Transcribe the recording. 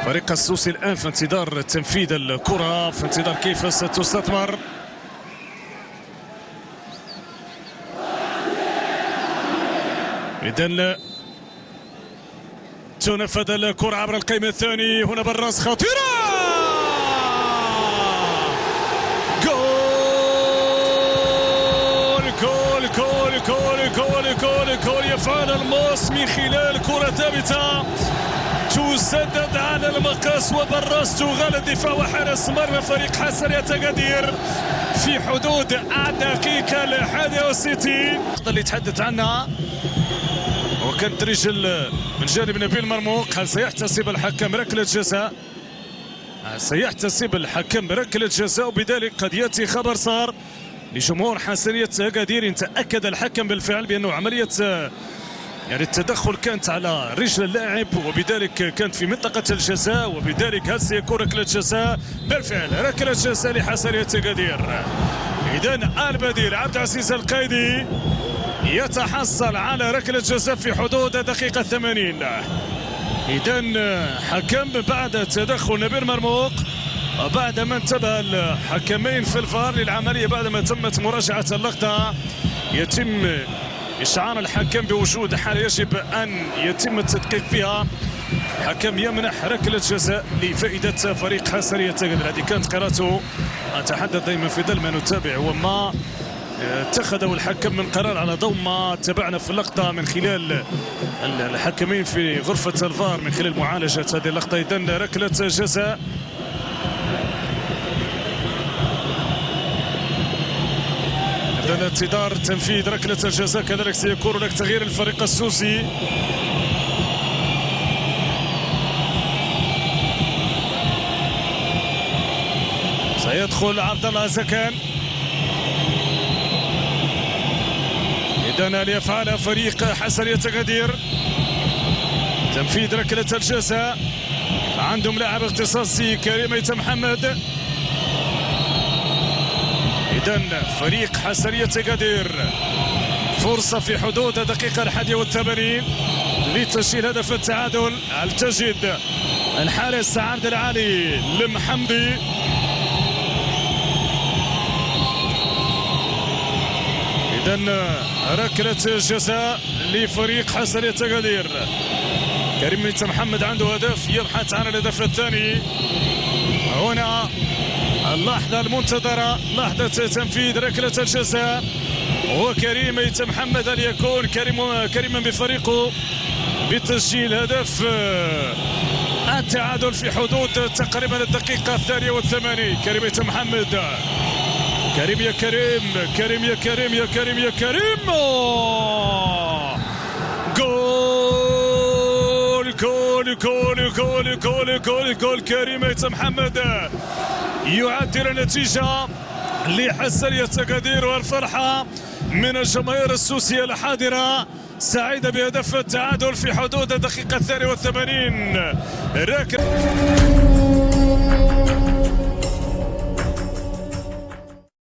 فريق السوسي الآن في انتظار تنفيذ الكرة، في انتظار كيف ستستثمر. إذن تنفذ الكرة عبر القائم الثاني. هنا براس خطيرة، جول جول جول جول جول جول جول يفعل الموس من خلال كرة ثابتة تسدد على المقاس، وبراس تغال الدفاع وحارس مرمى فريق حسرية أكادير في حدود الدقيقة 61 اللي تحدث عنها، وكانت رجل من جانب نبيل مرموق. هل سيحتسب الحكم ركلة جزاء؟ سيحتسب الحكم ركلة جزاء، وبذلك قد يأتي خبر صار لجمهور حسنية أكادير. تأكد الحكم بالفعل بأنه عملية التدخل كانت على رجل اللاعب، وبذلك كانت في منطقة الجزاء، وبذلك هل سيكون ركلة جزاء؟ بالفعل ركلة جزاء لحسنية أكادير. إذن البديل عبد العزيز القايدي يتحصل على ركلة جزاء في حدود دقيقة 80. إذن حكم بعد تدخل نبيل مرموق، وبعد ما انتبه الحكمين في الفار للعملية بعد ما تمت مراجعة اللقطة، يتم إشعار الحكم بوجود حالة يجب أن يتم التدقيق فيها. الحكم يمنح ركلة جزاء لفائدة فريق حسنية أكادير. هذه كانت قراءته. أتحدث دائما في ظل ما نتابع وما اتخذه الحكم من قرار على ضوء ما تابعنا في اللقطة من خلال الحكمين في غرفة الفار من خلال معالجة هذه اللقطة. إذن ركلة جزاء. إذن انتظار تنفيذ ركلة الجزاء، كذلك سيكون هناك تغيير الفريق السوسي. سيدخل عبد الله زكان. إذن ليفعل فريق حسنية أكادير تنفيذ ركلة الجزاء. عندهم لاعب اختصاصي كريم ميتة محمد. إذن فريق حسنية أكادير فرصة في حدود دقيقة 81 لتسجيل هدف التعادل. هل تجد الحارس عبد العالي المحمدي؟ إذن ركلة جزاء لفريق حسنية أكادير. كريم ميتة محمد عنده هدف، يبحث عن الهدف الثاني. هنا اللحظة المنتظرة، لحظة تنفيذ ركلة الجزاء، وكريم ميتة محمد هل يكون كريما بفريقه بتسجيل هدف التعادل في حدود تقريبا الدقيقة 82. كريم ميتة محمد، كريم يا كريم، كريم يا كريم يا كريم يا كريم، جول جول جول جول جول جول جول كريم ميتة محمد يعدل النتيجة لحسنية أكادير، والفرحة من الجماهير السوسية الحاضرة سعيدة بهدف التعادل في حدود الدقيقة 82.